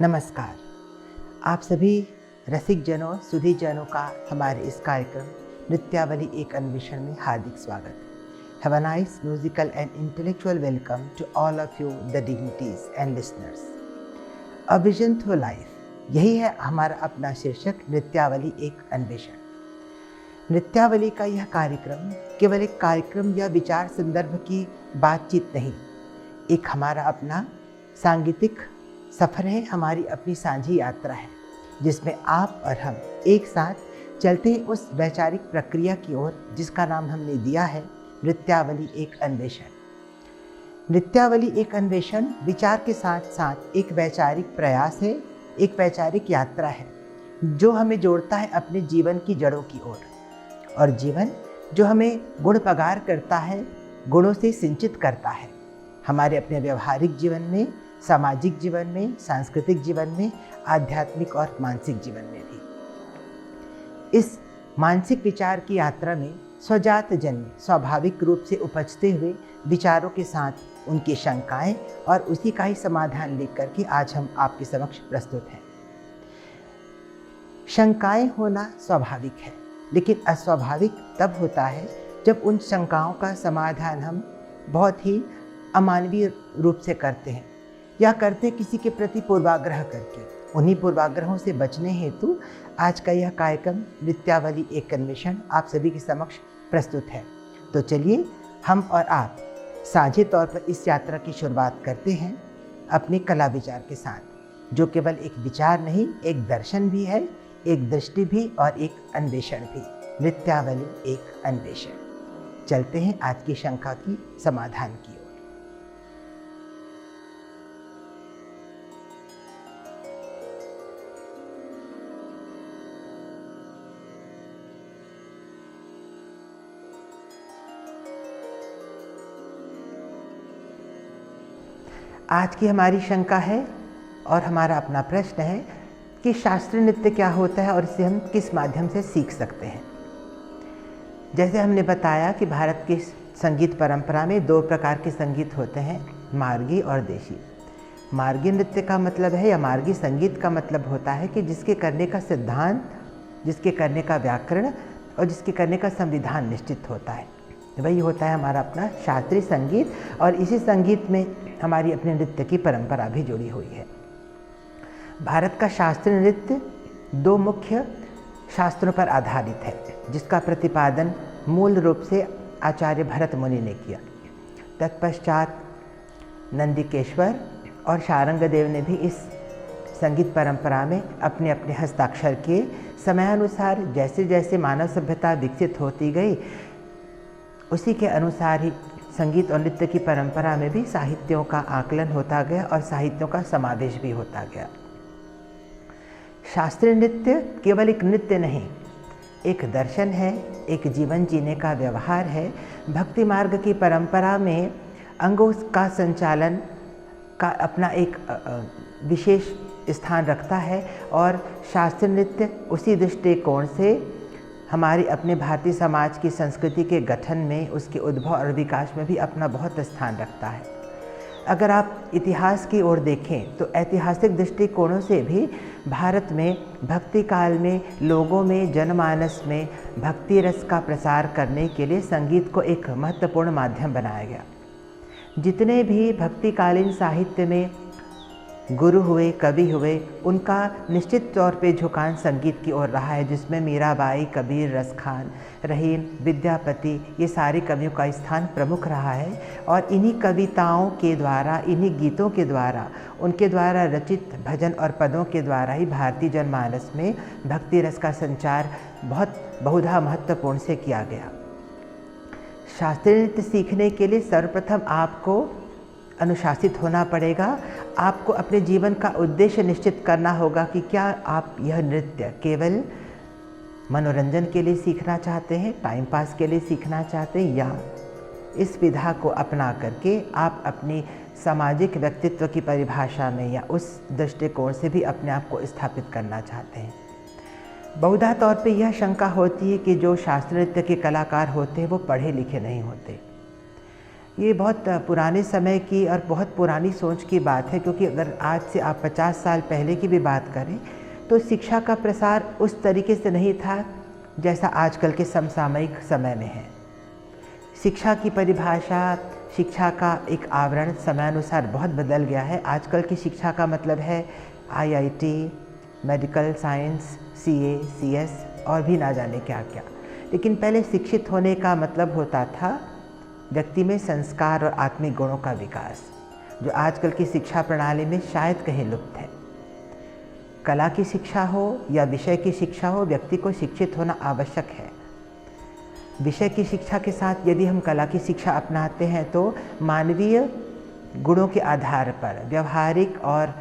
नमस्कार। आप सभी रसिक जनों, सुधी जनों का हमारे इस कार्यक्रम नृत्यावली एक अन्वेषण में हार्दिक स्वागत। Have a nice musical and intellectual welcome to all of you the dignities and listeners. A vision through life, यही है हमारा अपना शीर्षक, नृत्यावली एक अन्वेषण। नृत्यावली का यह कार्यक्रम केवल एक कार्यक्रम या विचार संदर्भ की बातचीत नहीं, एक हमारा अपना सांगीतिक सफ़र है, हमारी अपनी साझी यात्रा है, जिसमें आप और हम एक साथ चलते हैं उस वैचारिक प्रक्रिया की ओर जिसका नाम हमने दिया है नृत्यावली एक अन्वेषण। नृत्यावली एक अन्वेषण विचार के साथ साथ एक वैचारिक प्रयास है, एक वैचारिक यात्रा है जो हमें जोड़ता है अपने जीवन की जड़ों की ओर, और जीवन जो हमें गुण पगार करता है, गुणों से सिंचित करता है, हमारे अपने व्यवहारिक जीवन में, सामाजिक जीवन में, सांस्कृतिक जीवन में, आध्यात्मिक और मानसिक जीवन में भी। इस मानसिक विचार की यात्रा में स्वजात जन्य, स्वाभाविक रूप से उपजते हुए विचारों के साथ उनकी शंकाएं और उसी का ही समाधान लेकर के आज हम आपके समक्ष प्रस्तुत हैं। शंकाएं होना स्वाभाविक है, लेकिन अस्वाभाविक तब होता है जब उन शंकाओं का समाधान हम बहुत ही अमानवीय रूप से करते हैं या करते किसी के प्रति पूर्वाग्रह करके। उन्हीं पूर्वाग्रहों से बचने हेतु आज का यह कार्यक्रम नृत्यावली एक अन्वेषण आप सभी के समक्ष प्रस्तुत है। तो चलिए हम और आप साझे तौर पर इस यात्रा की शुरुआत करते हैं अपने कला विचार के साथ, जो केवल एक विचार नहीं, एक दर्शन भी है, एक दृष्टि भी और एक अन्वेषण भी। नृत्यावली एक अन्वेषण। चलते हैं आज की शंका की समाधान की ओर। आज की हमारी शंका है और हमारा अपना प्रश्न है कि शास्त्रीय नृत्य क्या होता है और इसे हम किस माध्यम से सीख सकते हैं। जैसे हमने बताया कि भारत की संगीत परंपरा में दो प्रकार के संगीत होते हैं, मार्गी और देशी। मार्गी नृत्य का मतलब है या मार्गी संगीत का मतलब होता है कि जिसके करने का सिद्धांत, जिसके करने का व्याकरण और जिसके करने का संविधान निश्चित होता है, वही होता है हमारा अपना शास्त्रीय संगीत। और इसी संगीत में हमारी अपने नृत्य की परंपरा भी जुड़ी हुई है। भारत का शास्त्रीय नृत्य दो मुख्य शास्त्रों पर आधारित है, जिसका प्रतिपादन मूल रूप से आचार्य भरत मुनि ने किया। तत्पश्चात नंदिकेश्वर और शारंगदेव ने भी इस संगीत परंपरा में अपने अपने हस्ताक्षर किए। समयानुसार जैसे जैसे मानव सभ्यता विकसित होती गई, उसी के अनुसार ही संगीत और नृत्य की परंपरा में भी साहित्यों का आकलन होता गया और साहित्यों का समावेश भी होता गया। शास्त्रीय नृत्य केवल एक नृत्य नहीं, एक दर्शन है, एक जीवन जीने का व्यवहार है। भक्ति मार्ग की परंपरा में अंगों का संचालन का अपना एक विशेष स्थान रखता है, और शास्त्रीय नृत्य उसी दृष्टिकोण से हमारे अपने भारतीय समाज की संस्कृति के गठन में, उसके उद्भव और विकास में भी अपना बहुत स्थान रखता है। अगर आप इतिहास की ओर देखें तो ऐतिहासिक दृष्टिकोणों से भी भारत में भक्ति काल में लोगों में, जनमानस में भक्ति रस का प्रसार करने के लिए संगीत को एक महत्वपूर्ण माध्यम बनाया गया। जितने भी भक्तिकालीन साहित्य में गुरु हुए, कवि हुए, उनका निश्चित तौर पे झुकान संगीत की ओर रहा है, जिसमें मीराबाई, कबीर, रसखान, रहीम, विद्यापति, ये सारे कवियों का स्थान प्रमुख रहा है। और इन्हीं कविताओं के द्वारा, इन्हीं गीतों के द्वारा, उनके द्वारा रचित भजन और पदों के द्वारा ही भारतीय जनमानस में भक्ति रस का संचार बहुत बहुधा महत्वपूर्ण से किया गया। शास्त्रीय नृत्य सीखने के लिए सर्वप्रथम आपको अनुशासित होना पड़ेगा। आपको अपने जीवन का उद्देश्य निश्चित करना होगा कि क्या आप यह नृत्य केवल मनोरंजन के लिए सीखना चाहते हैं, टाइम पास के लिए सीखना चाहते हैं, या इस विधा को अपना करके आप अपनी सामाजिक व्यक्तित्व की परिभाषा में या उस दृष्टिकोण से भी अपने आप को स्थापित करना चाहते हैं। बहुधा तौर पे यह शंका होती है कि जो शास्त्रीय नृत्य के कलाकार होते हैं वो पढ़े लिखे नहीं होते। ये बहुत पुराने समय की और बहुत पुरानी सोच की बात है, क्योंकि अगर आज से आप 50 साल पहले की भी बात करें तो शिक्षा का प्रसार उस तरीके से नहीं था जैसा आजकल के समसामयिक समय में है। शिक्षा की परिभाषा, शिक्षा का एक आवरण समयानुसार बहुत बदल गया है। आजकल की शिक्षा का मतलब है IIT, medical science, CA, CS और भी ना जाने क्या क्या। लेकिन पहले शिक्षित होने का मतलब होता था व्यक्ति में संस्कार और आत्मिक गुणों का विकास, जो आजकल की शिक्षा प्रणाली में शायद कहीं लुप्त है। कला की शिक्षा हो या विषय की शिक्षा हो, व्यक्ति को शिक्षित होना आवश्यक है। विषय की शिक्षा के साथ यदि हम कला की शिक्षा अपनाते हैं तो मानवीय गुणों के आधार पर व्यवहारिक और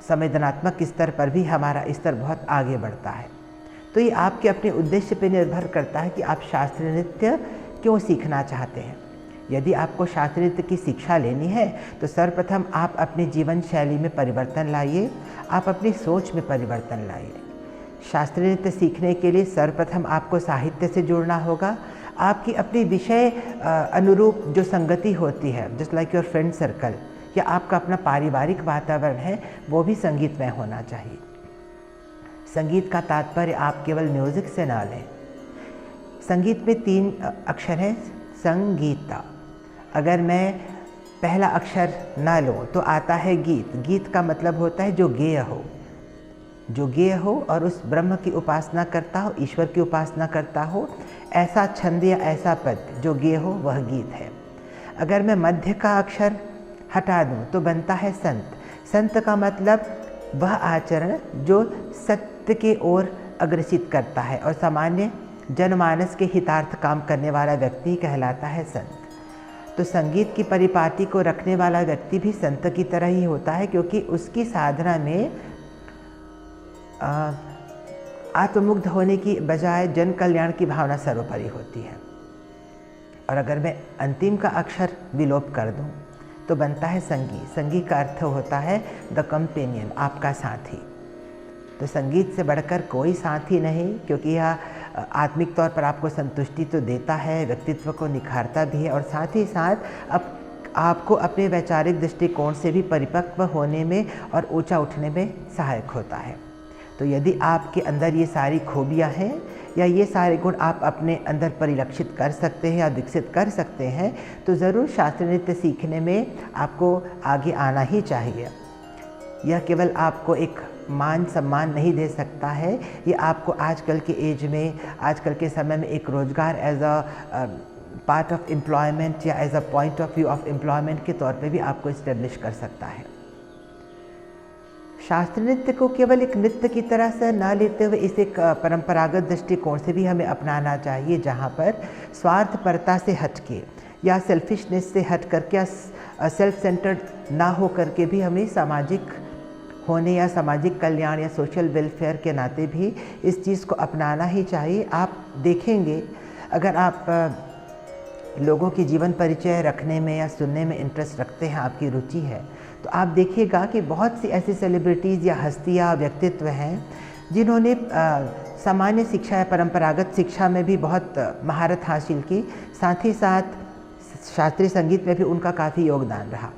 संवेदनात्मक स्तर पर भी हमारा स्तर बहुत आगे बढ़ता है। तो ये आपके अपने उद्देश्य पर निर्भर करता है कि आप शास्त्रीय नृत्य क्यों सीखना चाहते हैं। यदि आपको शास्त्रीय नृत्य की शिक्षा लेनी है तो सर्वप्रथम आप अपनी जीवन शैली में परिवर्तन लाइए, आप अपनी सोच में परिवर्तन लाइए। शास्त्रीय नृत्य सीखने के लिए सर्वप्रथम आपको साहित्य से जुड़ना होगा। आपकी अपनी विषय अनुरूप जो संगति होती है, just like your friend circle, या आपका अपना पारिवारिक वातावरण है, वो भी संगीतमय होना चाहिए। संगीत का तात्पर्य आप केवल म्यूज़िक से ना लें। संगीत में 3 अक्षर हैं, संगीता। अगर मैं पहला अक्षर ना लूँ तो आता है गीत। गीत का मतलब होता है जो गेय हो, जो गेय हो और उस ब्रह्म की उपासना करता हो, ईश्वर की उपासना करता हो, ऐसा छंद या ऐसा पद जो गेय हो वह गीत है। अगर मैं मध्य का अक्षर हटा दूँ तो बनता है संत। संत का मतलब वह आचरण जो सत्य की ओर अग्रसित करता है और सामान्य जनमानस के हितार्थ काम करने वाला व्यक्ति कहलाता है संत। तो संगीत की परिपाटी को रखने वाला व्यक्ति भी संत की तरह ही होता है, क्योंकि उसकी साधना में आत्ममुग्ध होने की बजाय जन कल्याण की भावना सर्वोपरि होती है। और अगर मैं अंतिम का अक्षर विलोप कर दूं तो बनता है संगी। संगी का अर्थ होता है द कंपेनियन, आपका साथी। तो संगीत से बढ़कर कोई साथी नहीं, क्योंकि यह आत्मिक तौर पर आपको संतुष्टि तो देता है, व्यक्तित्व को निखारता भी है और साथ ही साथ आपको अपने वैचारिक दृष्टिकोण से भी परिपक्व होने में और ऊंचा उठने में सहायक होता है। तो यदि आपके अंदर ये सारी खूबियाँ हैं या ये सारे गुण आप अपने अंदर परिलक्षित कर सकते हैं या विकसित कर सकते हैं, तो ज़रूर शास्त्रीय नृत्य सीखने में आपको आगे आना ही चाहिए। यह केवल आपको एक मान सम्मान नहीं दे सकता है, ये आपको आजकल के एज में, आजकल के समय में एक रोज़गार as a part of employment या as a point of view of employment के तौर पे भी आपको इस्टेब्लिश कर सकता है। शास्त्रीय नृत्य को केवल एक नृत्य की तरह से न लेते हुए इसे एक परंपरागत दृष्टिकोण से भी हमें अपनाना चाहिए, जहाँ पर स्वार्थपरता से हटके या सेल्फिशनेस से हट करके या सेल्फ सेंटर्ड ना हो करके भी हमें सामाजिक होने या सामाजिक कल्याण या सोशल वेलफेयर के नाते भी इस चीज़ को अपनाना ही चाहिए। आप देखेंगे, अगर आप लोगों की जीवन परिचय रखने में या सुनने में इंटरेस्ट रखते हैं, आपकी रुचि है, तो आप देखिएगा कि बहुत सी ऐसी सेलिब्रिटीज़ या हस्तियाँ, व्यक्तित्व हैं जिन्होंने सामान्य शिक्षा या परंपरागत शिक्षा में भी बहुत महारत हासिल की, साथ ही साथ शास्त्रीय संगीत में भी उनका काफ़ी योगदान रहा।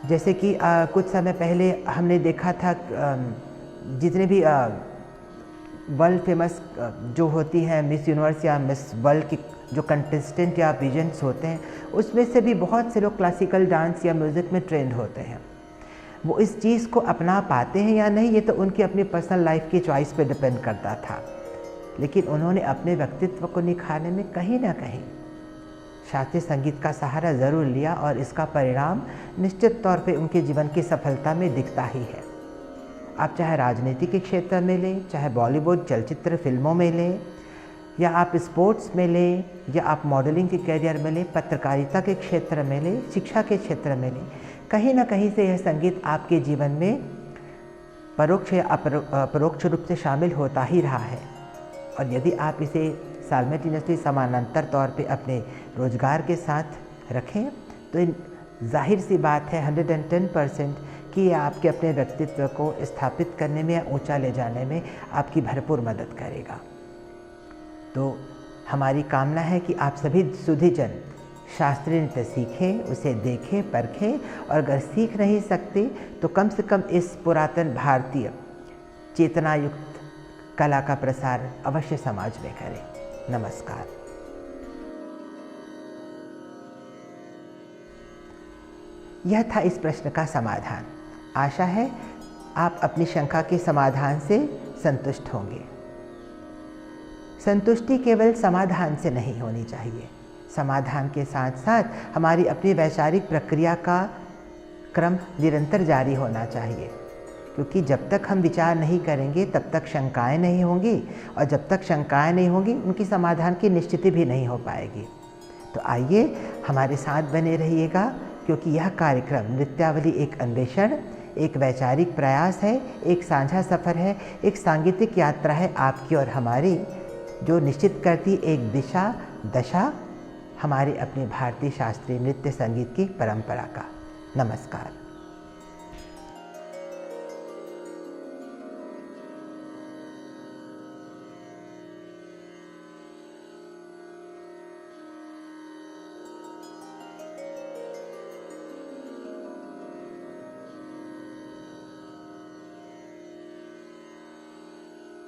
जैसे कि कुछ समय पहले हमने देखा था, जितने भी वर्ल्ड फेमस जो होती हैं मिस यूनिवर्स या मिस वर्ल्ड की जो कंटेस्टेंट या पीजेंट्स होते हैं, उसमें से भी बहुत से लोग क्लासिकल डांस या म्यूज़िक में ट्रेंड होते हैं। वो इस चीज़ को अपना पाते हैं या नहीं, ये तो उनकी अपनी पर्सनल लाइफ की चॉइस पे डिपेंड करता था, लेकिन उन्होंने अपने व्यक्तित्व को निखारने में कहीं ना कहीं शास्त्रीय संगीत का सहारा ज़रूर लिया और इसका परिणाम निश्चित तौर पे उनके जीवन की सफलता में दिखता ही है। आप चाहे राजनीति के क्षेत्र में लें, चाहे बॉलीवुड चलचित्र फिल्मों में लें, या आप स्पोर्ट्स में लें, या आप मॉडलिंग के करियर में लें, पत्रकारिता के क्षेत्र में लें, शिक्षा के क्षेत्र में लें, कहीं ना कहीं से यह संगीत आपके जीवन में परोक्ष या अपरोक्ष रूप से शामिल होता ही रहा है। और यदि आप इसे साइमल्टेनियसली समानांतर तौर पे अपने रोजगार के साथ रखें तो जाहिर सी बात है 110% कि ये आपके अपने व्यक्तित्व को स्थापित करने में या ऊंचा ले जाने में आपकी भरपूर मदद करेगा। तो हमारी कामना है कि आप सभी सुधीजन शास्त्रीय नृत्य सीखें, उसे देखें, परखें और अगर सीख नहीं सकते तो कम से कम इस पुरातन भारतीय चेतनायुक्त कला का प्रसार अवश्य समाज में करें। नमस्कार। यह था इस प्रश्न का समाधान। आशा है आप अपनी शंका के समाधान से संतुष्ट होंगे। संतुष्टि केवल समाधान से नहीं होनी चाहिए, समाधान के साथ साथ हमारी अपनी वैचारिक प्रक्रिया का क्रम निरंतर जारी होना चाहिए, क्योंकि जब तक हम विचार नहीं करेंगे तब तक शंकाएं नहीं होंगी और जब तक शंकाएं नहीं होंगी उनकी समाधान की निश्चिति भी नहीं हो पाएगी। तो आइए हमारे साथ बने रहिएगा, क्योंकि यह कार्यक्रम नृत्यावली एक अन्वेषण, एक वैचारिक प्रयास है, एक साझा सफ़र है, एक सांगीतिक यात्रा है आपकी और हमारी, जो निश्चित करती एक दिशा दशा हमारे अपने भारतीय शास्त्रीय नृत्य संगीत की परंपरा का। नमस्कार।